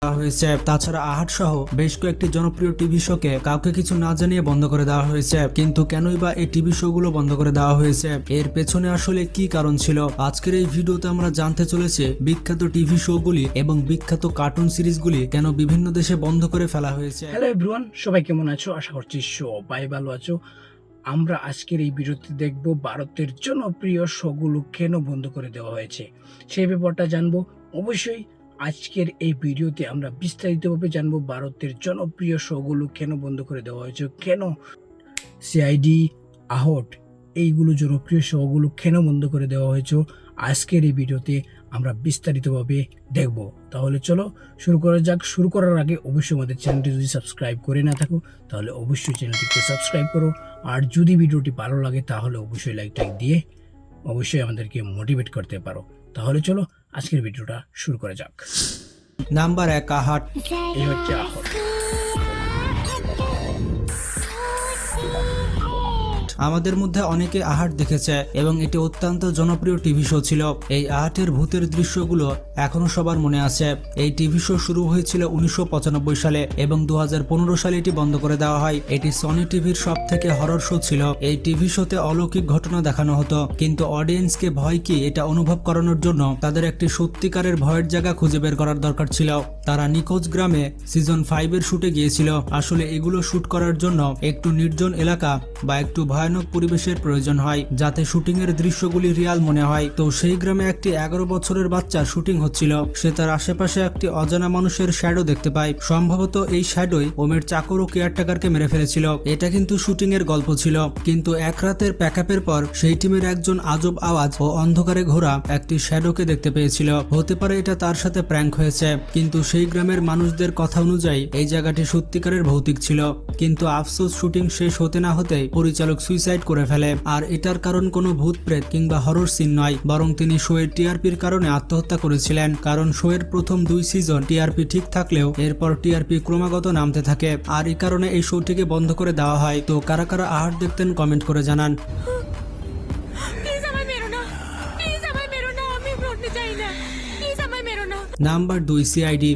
হয়েছে। তাছাড়া আহাট সহ বেশ কয়েকটি জনপ্রিয় টিভি শোকে কাউকে কিছু না জানিয়ে বন্ধ করে দেওয়া হয়েছে। কিন্তু কেনই বা এই টিভি শোগুলো বন্ধ করে দেওয়া হয়েছে, এর পেছনে আসলে কি কারণ ছিল, আজকের এই ভিডিওতে আমরা জানতে চলেছি বিখ্যাত টিভি শোগুলি এবং বিখ্যাত কার্টুন সিরিজগুলি কেন বিভিন্ন দেশে বন্ধ করে ফেলা হয়েছে। হ্যালো এভরিওয়ান, সবাই কেমন আছো? আশা করছি সবাই ভালো আছো। আমরা আজকের এই ভিডিওতে দেখব ভারতের জনপ্রিয় শোগুলো কেন বন্ধ করে দেওয়া হয়েছে, সেই ব্যাপারটা জানবো। অবশ্যই আজকের এই ভিডিওতে আমরা বিস্তারিতভাবে জানবো ভারতের জনপ্রিয় শোগুলো কেন বন্ধ করে দেওয়া হয়েছে, কেন সিআইডি, আহট এইগুলো জনপ্রিয় শোগুলো কেন বন্ধ করে দেওয়া হয়েছে। আজকের এই ভিডিওতে আমরা বিস্তারিতভাবে দেখব। তাহলে চলো শুরু করা যাক। শুরু করার আগে অবশ্যই আমাদের চ্যানেলটি যদি সাবস্ক্রাইব করে না থাকো তাহলে অবশ্যই চ্যানেলটিকে সাবস্ক্রাইব করো। আর যদি ভিডিওটি ভালো লাগে তাহলে অবশ্যই লাইক দিয়ে অবশ্যই আমাদেরকে মোটিভেট করতে পারো। তাহলে চলো আজকের ভিডিওটা শুরু করা যাক। নাম্বার 1, আহাট। এই হচ্ছে আহট। আমাদের মধ্যে অনেকে আহাট দেখেছে এবং এটি অত্যন্ত জনপ্রিয় টিভি শো ছিল। এই আহাটের ভূতের দৃশ্যগুলো এখনো সবার মনে আছে। এই টিভি শো শুরু হয়েছিল 1995 সালে এবং 2015 সালে এটি বন্ধ করে দেওয়া হয়। এটি সনি টিভির সব থেকে হরর শো ছিল। এই টিভি শোতে অলৌকিক ঘটনা দেখানো হতো, কিন্তু অডিয়েন্সকে ভয় কি এটা অনুভব করানোর জন্য তাদের একটি সত্যিকারের ভয়ের জায়গা খুঁজে বের করার দরকার ছিল। তারা নিখোঁজ গ্রামে সিজন 5 এর শুটে গিয়েছিল। আসলে এগুলো শুট করার জন্য একটু নির্জন এলাকা বা একটু ভয়ানক পরিবেশের প্রয়োজন হয় যাতে শুটিং এর দৃশ্যগুলি রিয়াল মনে হয়। তো সেই গ্রামে একটি 11 বছরের বাচ্চার শুটিং হচ্ছিল। সে তার আশেপাশে একটি অজানা মানুষের শ্যাডো দেখতে পায়। সম্ভবত এই শ্যাডোই ওমের চাকর ও কেয়ারটেকারকে মেরে ফেলেছিল। এটা কিন্তু শুটিং এর গল্প ছিল, কিন্তু এক রাতের প্যাকআপের পর সেই টিমের একজন আজব আওয়াজ ও অন্ধকারে ঘোরা একটি শ্যাডোকে দেখতে পেয়েছিল। হতে পারে এটা তার সাথে প্র্যাঙ্ক হয়েছে, কিন্তু সেই গ্রামের মানুষদের কথা অনুযায়ী এই জায়গাটি সত্যিকারের ভৌতিক ছিল। কিন্তু আফসোস, শুটিং শেষ হতে না হতেই পরিচালক সুইসাইড করে ফেলে। আর এটার কারণ কোনো ভূত প্রেত কিংবা হরর সিন নয়, বরং তিনি শোয়ের টিআরপির কারণে আত্মহত্যা করেছিলেন। কারণ শোয়ের প্রথম 2 সিজন টিআরপি ঠিক থাকলেও এরপর টিআরপি ক্রমাগত নামতে থাকে, আর এই কারণে এই শোটিকে বন্ধ করে দেওয়া হয়। তো কারা কারা আহাট দেখতেন কমেন্ট করে জানান। Number 2, CID.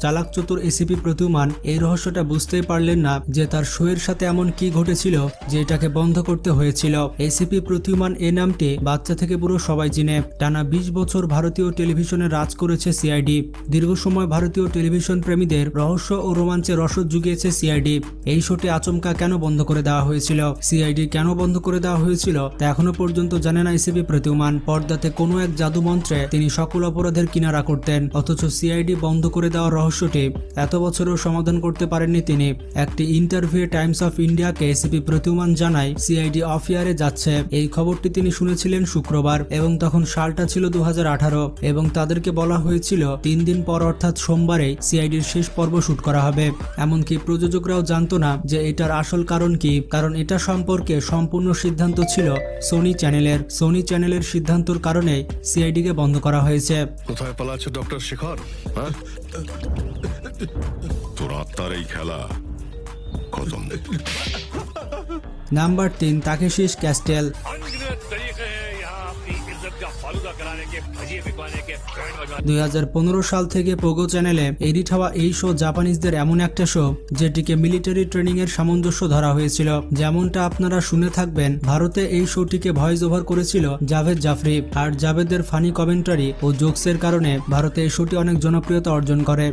চালাক চতুর এসিপি প্রতিমান এই রহস্যটা বুঝতেই পারলেন না যে তার শোয়ের সাথে এমন কি ঘটেছিল যে এটাকে বন্ধ করতে হয়েছিল। এসিপি প্রতিমান এই নামটি বাচ্চা থেকে বুড়ো সবাই চিনে। টানা 20 বছর ভারতীয় টেলিভিশনে রাজ করেছে সিআইডি। দীর্ঘ সময় ভারতীয় টেলিভিশন প্রেমীদের রহস্য ও রোমাঞ্চে রসদ জুগিয়েছে সিআইডি। এই শোটি আচমকা কেন বন্ধ করে দেওয়া হয়েছিল, সিআইডি কেন বন্ধ করে দেওয়া হয়েছিল তা এখনো পর্যন্ত জানে না এসিপি প্রতিমান। পর্দাতে কোনো এক জাদু মন্ত্রে তিনি সকল অপরাধের কিনারা করতেন, অথচ সিআইডি বন্ধ করে দেওয়ার রহস্যটি এত বছরেও সমাধান করতে পারেননি তিনি। একটি ইন্টারভিউ টাইমস অফ ইন্ডিয়াকে এসিপি প্রতিমান জানায় সিআইডি অফ ইয়ারে যাচ্ছে। এই খবরটি তিনি শুনেছিলেন শুক্রবার এবং তখন সালটা ছিল 2018 এবং তাদেরকে বলা হয়েছিল 3 দিন পর অর্থাৎ সোমবারে সিআইডির শেষ পর্ব শুট করা হবে। এমনকি প্রযোজকরাও জানতো না যে এটার আসল কারণ কি, কারণ এটা সম্পর্কে সম্পূর্ণ সিদ্ধান্ত ছিল সোনি চ্যানেলের। সোনি চ্যানেলের সিদ্ধান্তর কারণে সিআইডিকে বন্ধ করা হয়েছে। কোথায় পালাচ্ছে ডক্টর শেখর? তোর আত্মার এই খেলা খতম। Number 3, তাকেশিশ castle. 2015 সাল থেকে পোগো চ্যানেলে এডিট হওয়া এই শো জাপানিজদের এমন একটা শো যেটিকে মিলিটারি ট্রেনিং এর সামঞ্জস্য ধরা হয়েছিল। যেমনটা আপনারা শুনে থাকবেন, ভারতে এই শোটিকে ভয়েস ওভার করেছিল জাভেদ জাফরি। আর জাভেদের ফানি কমেন্টারি ও জোকসের কারণে ভারতে এই শোটি অনেক জনপ্রিয়তা অর্জন করে।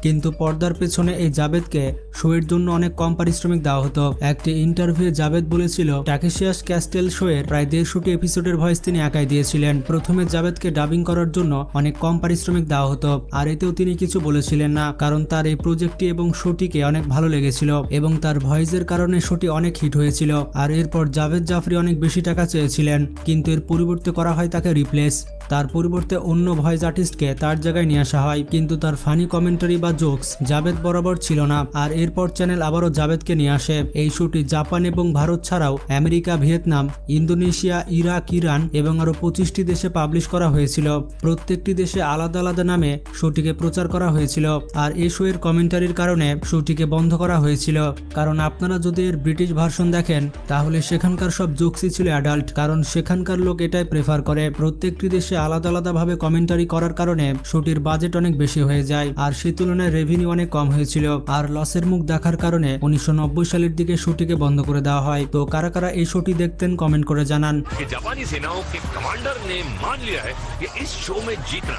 কিন্তু পর্দার পেছনে এই জাভেদকে শোয়ের জন্য অনেক কম পারিশ্রমিক দেওয়া হতো। একটি ইন্টারভিউ জাভেদ বলেছিল টাকেশিয়াস ক্যাস্টেল শোয়ের প্রায় 150টি এপিসোডের ভয়েস তিনি একাই দিয়েছিলেন। প্রথমে জাভেদকে ডাবিং করার জন্য অনেক কম পারিশ্রমিক দেওয়া হতো, আর এতেও তিনি কিছু বলেছিলেন না, কারণ তার এই প্রজেক্টটি এবং শোটিকে অনেক ভালো লেগেছিল এবং তার ভয়েসের কারণে শোটি অনেক হিট হয়েছিল। আর এরপর জাভেদ জাফরি অনেক বেশি টাকা চেয়েছিলেন, কিন্তু এর পরিবর্তে করা হয় তাকে রিপ্লেস। তার পরিবর্তে অন্য ভয়েস আর্টিস্টকে তার জায়গায় নিয়ে আসা হয়, কিন্তু তার ফানি কমেন্টারি বা জোকস জাভেদ বরাবর ছিল না। আর এরপর চ্যানেল আবারও জাভেদকে নিয়ে আসে। এই শোটি জাপান এবং ভারত ছাড়াও America, Vietnam, Indonesia, Iraq, Iran এবং আরো 25টি দেশে পাবলিশ করা হয়েছিল। প্রত্যেকটি দেশে আলাদা আলাদা নামে শোটিকে প্রচার করা হয়েছিল। আর এই শো এর কমেন্টারির কারণে শোটিকে বন্ধ করা হয়েছিল, কারণ আপনারা যদি এর ব্রিটিশ ভার্সন দেখেন তাহলে সেখানকার সব জোকসই ছিল অ্যাডাল্ট, কারণ সেখানকার লোক এটাই প্রেফার করে। প্রত্যেকটি দেশে আলাদা আলাদা ভাবে কমেন্টারি করার কারণে শোটির বাজেট অনেক বেশি হয়ে যায়, আর সেই তুলনায় রেভিনিউ অনেক কম হয়েছিল। আর লসের মুখ দেখার কারণে 1990 সালের দিকে শোটিকে বন্ধ করে দেওয়া হয়। তো কারা কারা এই শোটি দেখতেন কমেন্ট করে জানান। कि जापानी सेनाओं के कमांडर ने मान लिया है कि इस शो में जीतना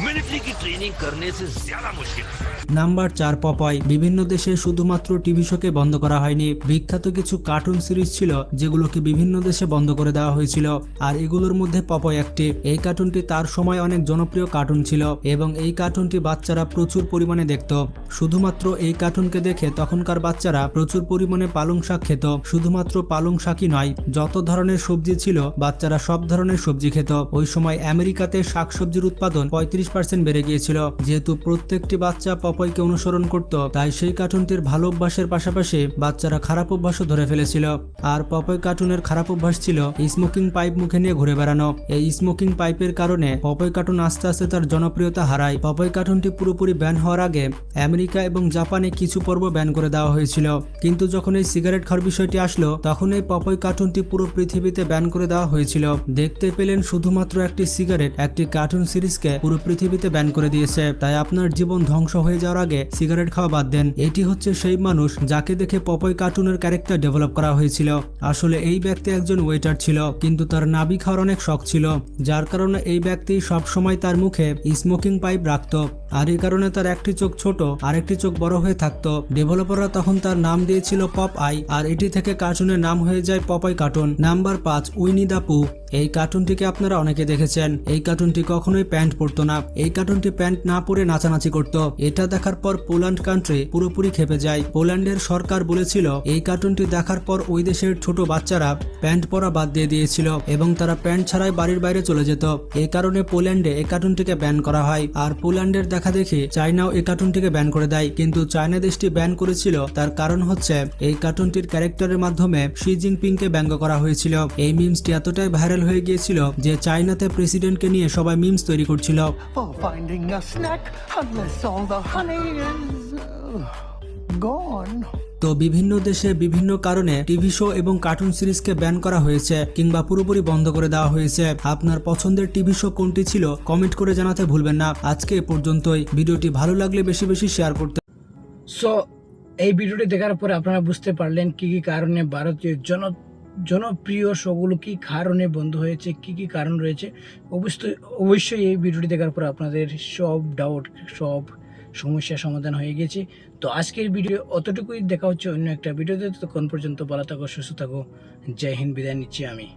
मिलिट्री की ट्रेनिंग करने से ज्यादा मुश्किल है। নাম্বার 4, পপয়। বিভিন্ন দেশে শুধুমাত্র টিভি শোকে বন্ধ করা হয়নি, বিখ্যাত কিছু কার্টুন সিরিজ ছিল যেগুলোকে বিভিন্ন দেশে বন্ধ করে দেওয়া হয়েছিল, আর এগুলোর মধ্যে পপয় একটি। এই কার্টুনটি তার সময় অনেক জনপ্রিয় কার্টুন ছিল এবং এই কার্টুনটি বাচ্চারা প্রচুর পরিমাণে দেখত। শুধুমাত্র এই কার্টুনকে দেখে তখনকার বাচ্চারা প্রচুর পরিমাণে পালং শাক খেত। শুধুমাত্র পালং শাকই নয়, যত ধরনের সবজি ছিল বাচ্চারা সব ধরনের সবজি খেত। ওই সময় আমেরিকাতে শাকসবজির উৎপাদন 35% বেড়ে গিয়েছিল। যেহেতু প্রত্যেকটি বাচ্চা পপয়কে অনুসরণ করত, তাই সেই কার্টুনটির ভালো অভ্যাসের পাশাপাশি বাচ্চারা খারাপ অভ্যাসও ধরে ফেলেছিল। আর পপয় কার্টুনের খারাপ অভ্যাস ছিল স্মোকিং পাইপ মুখে নিয়ে ঘুরে বেড়ানো। এই স্মোকিং পাইপের কারণে পপয় কার্টুন আস্তে আস্তে তার জনপ্রিয়তা হারায়। পপয় কার্টুনটি পুরোপুরি ব্যান হওয়ার আগে আমেরিকা এবং জাপানে কিছু পর্ব ব্যান করে দেওয়া হয়েছিল, কিন্তু যখন এই সিগারেট খাওয়ার বিষয়টি আসলো তখন এই পপয় কার্টুনটি পুরো পৃথিবীতে ব্যান করে দেওয়া হয়েছিল। দেখতে পেলেন শুধুমাত্র একটি সিগারেট একটি কার্টুন সিরিজকে পুরো পৃথিবীতে ব্যান করে দিয়েছে। তাই আপনার জীবন ধ্বংস হয়ে যাওয়ার আগে সিগারেট খাওয়া বাদ দেন। এটি হচ্ছে সেই মানুষ যাকে দেখে পপয় কার্টুনের ক্যারেক্টার ডেভেলপ করা হয়েছিল। আসলে এই ব্যক্তি একজন ওয়েটার ছিল, কিন্তু তার নাবি খাওয়ার অনেক শখ ছিল, যার কারণে এই ব্যক্তি সবসময় তার মুখে স্মোকিং পাইপ রাখত। আর এই কারণে তার একটি চোখ ছোট আর একটি চোখ বড় হয়ে থাকতো। ডেভেলপাররা তখন তার নাম দিয়েছিল পপ আই, আর এটি থেকে কার্টুনের নাম হয়ে যায় পপয় কার্টুন। নাম্বার 5, উইনি দা পু। এই কার্টুনটিকে আপনারা অনেকে দেখেছেন। এই কার্টুনটি কখনোই প্যান্ট পরতো না। এই কার্টুনটি প্যান্ট না পরে নাচানাচি করত। এটা দেখার পর পোল্যান্ড কান্ট্রি পুরোপুরি খেপে যায়। পোল্যান্ডের সরকার বলেছিল এই কার্টুনটি দেখার পর ওই দেশের ছোট বাচ্চারা প্যান্ট পরা বাদ দিয়ে দিয়েছিল এবং তারা প্যান্ট ছাড়াই বাড়ির বাইরে চলে যেত। এই কারণে পোল্যান্ডে এই কার্টুনটিকে ব্যান করা হয়। আর পোল্যান্ডের দেখা দেখি চায়নাও এই কার্টুনটিকে ব্যান করে দেয়, কিন্তু চায়না দেশটি ব্যান করেছিল তার কারণ হচ্ছে এই কার্টুনটির ক্যারেক্টারের মাধ্যমে শি জিনপিংকে ব্যঙ্গ করা হয়েছিল। এই মিমসটি এতটাই ভাইরাল হয়ে গিয়েছিল যে চায়নাতে প্রেসিডেন্টকে নিয়ে সবাই মিমস তৈরি করছিল। for finding a snack unless all the honey is gone. তো বিভিন্ন দেশে বিভিন্ন কারণে টিভি শো এবং কার্টুন সিরিজকে ব্যান করা হয়েছে কিংবা পুরোপুরি বন্ধ করে দেওয়া হয়েছে। আপনার পছন্দের টিভি শো কোনটি ছিল কমেন্ট করে জানাতে ভুলবেন না। আজকে এ পর্যন্তই। ভিডিওটি ভালো লাগলে বেশি বেশি শেয়ার করতে। সো এই ভিডিওটি দেখার পরে আপনারা বুঝতে পারলেন কি কি কারণে ভারতীয় জনপ্রিয় শোগুলো কি কারণে বন্ধ হয়েছে, কি কি কারণ রয়েছে। অবশ্যই এই ভিডিওটি দেখার পর আপনাদের সব ডাউট সব সমস্যার সমাধান হয়ে গেছে। তো আজকের ভিডিও অতটুকুই। দেখা হচ্ছে অন্য একটা ভিডিওতে। ততক্ষণ পর্যন্ত ভালো থাকো, সুস্থ থাকো। জয় হিন্দ, বিদায় নিচ্ছি আমি।